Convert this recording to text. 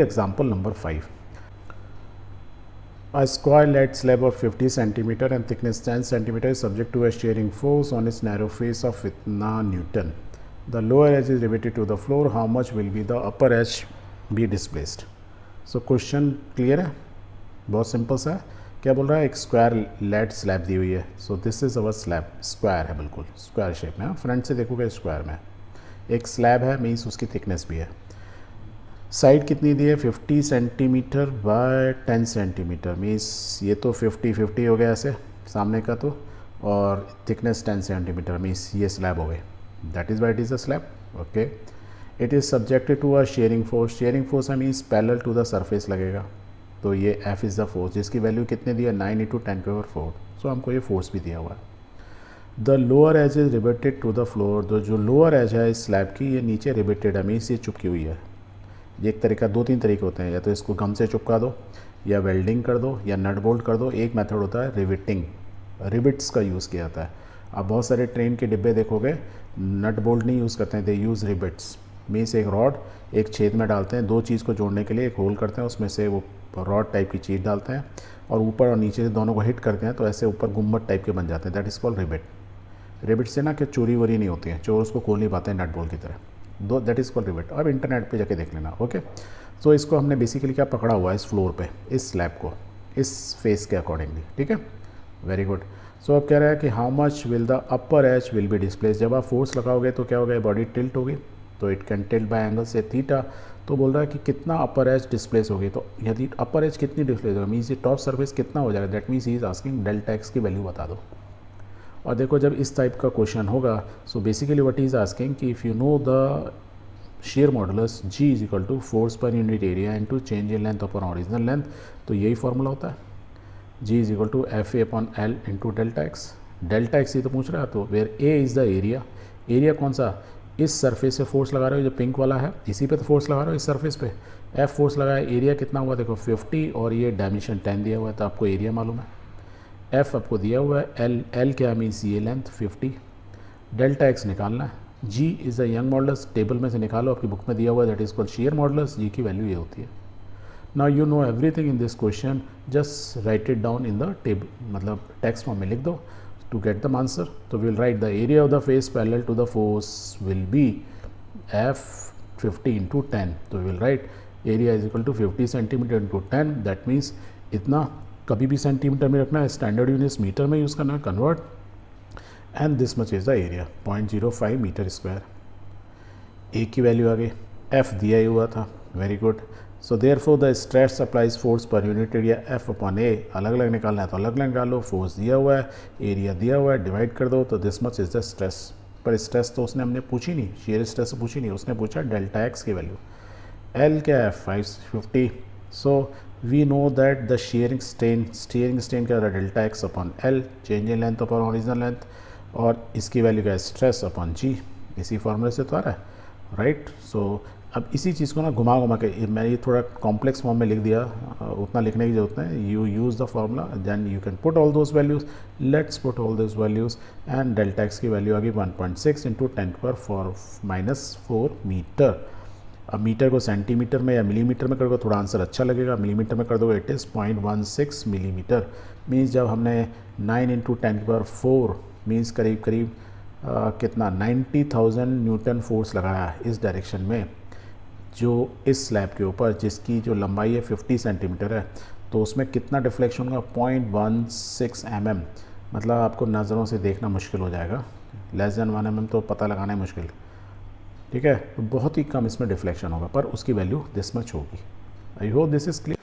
Example number 5. A square lead slab of 50 centimeter and thickness 10 centimeter is subject to a shearing force on its narrow face of itna Newton. The lower edge is riveted to the floor. How much will be the upper edge be displaced? So question clear है, बहुत simple सा है. क्या बोल रहा है, एक square lead slab दी हुई है. So this is our slab, square है, बिल्कुल स्क्वायर शेप में. फ्रंट से देखोगे स्क्वायर में एक स्लैब है, मीन्स उसकी थिकनेस भी है. साइड कितनी दी है, 50 सेंटीमीटर बाय 10 सेंटीमीटर. मीन्स ये तो 50-50 हो गया ऐसे सामने का तो, और थिकनेस 10 सेंटीमीटर. मीन्स ये स्लैब हो गई. That is why it is a slab. Okay. It is subjected to a shearing force. Shearing force है means parallel to the surface लगेगा. तो ये F इज़ द फोर्स, जिसकी वैल्यू कितने दी है, 9 × 10⁴. सो हमको ये फोर्स भी दिया हुआ है. The lower edge is rebated to the floor. तो जो लोअर एज है इस स्लैब की, ये नीचे रिबेटेड है, मीन्स ये चिपकी हुई है. ये एक तरीका, 2-3 तरीके होते हैं, या तो इसको गम से चिपका दो, या वेल्डिंग कर दो, या नट बोल्ट कर दो. एक मेथड होता है रिविटिंग, रिबिट्स का यूज़ किया जाता है. आप बहुत सारे ट्रेन के डिब्बे देखोगे नट बोल्ट नहीं यूज़ करते हैं, दे यूज़ रिबिट्स. मीन्स एक रॉड एक छेद में डालते हैं, दो चीज़ को जोड़ने के लिए एक होल करते हैं, उसमें से वो रॉड टाइप की चीज़ डालते हैं और ऊपर और नीचे से दोनों को हिट करते हैं, तो ऐसे ऊपर गुम्बद टाइप के बन जाते हैं. That is called रिबिट. रिबिट से ना कि चोरी वोरी नहीं होती है, चोर उसको खोल नहीं पाते हैं नट बोल्ट की तरह. दो दैट इज़ कॉल्ड रिबिट. अब इंटरनेट पे जाके देख लेना. ओके. तो इसको हमने बेसिकली क्या पकड़ा हुआ है इस फ्लोर पे, इस स्लैब को, इस फेस के अकॉर्डिंगली. ठीक है, वेरी गुड. सो अब कह रहा है कि how much will the upper as will be displace. जब आप फोर्स लगाओगे तो क्या होगा, बॉडी टिल्ट होगी, तो it can tilt bye angle से थीटा. तो बोल रहा है कि कितना अपर एज डिस्प्लेस होगी. तो यदि अपर एज कितनी डिस्प्लेस होगी, मीन्स ये टॉप सर्फेस कितना हो जाएगा, that means he is asking delta x की वैल्यू बता दो. और देखो जब इस टाइप का क्वेश्चन होगा, so basically what is asking कि if you know the shear modulus G is equal to force per unit area into change in length upon original length, तो यही फॉर्मूला होता है. G is equal to FA/L into delta X. Delta X ही तो पूछ रहा है, तो where A is the area. Area कौन सा, इस सरफेस से फोर्स लगा रहे हो, जो पिंक वाला है इसी पे तो फोर्स लगा रहे हो, इस सरफेस पे F फोर्स लगाया. एरिया कितना हुआ देखो 50, और ये डायमेंशन 10 दिया हुआ है, तो आपको एरिया मालूम है. F आपको दिया हुआ है, L क्या मीन्स ये लेंथ 50. डेल्टा एक्स निकालना है. G is the Young modulus, table में से निकालो, आपकी बुक में दिया हुआ है, that is called shear modulus. G की वैल्यू ये होती है. Now you know everything in this question, just write it down in the table, मतलब टेक्स्ट फॉर्म में लिख दो टू गेट द आंसर. तो will write the area of the face parallel to the force will be F50 × 10. तो will write area is equal to 50 centimetre × 10. That means इतना कभी भी centimetre में रखना है, स्टैंडर्ड यूनिट्स मीटर में use करना है, convert. And this much is the area, 0.05 metre square. A की वैल्यू आ गई, F दिया ही हुआ था. Very good. So therefore the stress applies force per unit area F/A. अलग अलग निकालना है तो अलग अलग निकालो. फोर्स दिया हुआ है, एरिया दिया हुआ है, डिवाइड कर दो, तो this much is the stress. पर स्ट्रेस तो उसने हमने पूछी नहीं, शेयर स्ट्रेस पूछी नहीं, उसने पूछा डेल्टा एक्स की वैल्यू. L क्या है 550. So we know that the shearing strain क्या है, डेल्टा एक्स/L, change in length upon original length, और इसकी वैल्यू क्या है, स्ट्रेस अपॉन G. इसी फॉर्मूले से तो आ रहा है, राइट. सो अब इसी चीज़ को ना घुमा घुमा के मैं ये थोड़ा कॉम्प्लेक्स फॉर्म में लिख दिया, उतना लिखने की जरूरत नहीं. You use the formula, then you can put all those values. Let's put all those values. And delta x की वैल्यू आ गई 1.6 × 10⁻⁻⁴ मीटर. अब मीटर को सेंटीमीटर में या मिलीमीटर में करोगे थोड़ा आंसर अच्छा लगेगा. मिलीमीटर में कर दोगे इट इज़ 0.16 मिलीमीटर. मीन्स जब हमने 9 × 10⁴ मीन्स करीब करीब कितना 90,000 न्यूटन फोर्स लगाया है इस डायरेक्शन में, जो इस स्लैब के ऊपर, जिसकी जो लंबाई है 50 सेंटीमीटर है, तो उसमें कितना डिफ्लेक्शन होगा, 0.16 mm. मतलब आपको नज़रों से देखना मुश्किल हो जाएगा, लेस देन 1 mm तो पता लगाना है मुश्किल. ठीक है, तो बहुत ही कम इसमें डिफ्लेक्शन होगा, पर उसकी वैल्यू दिस मच होगी. I hope this is clear.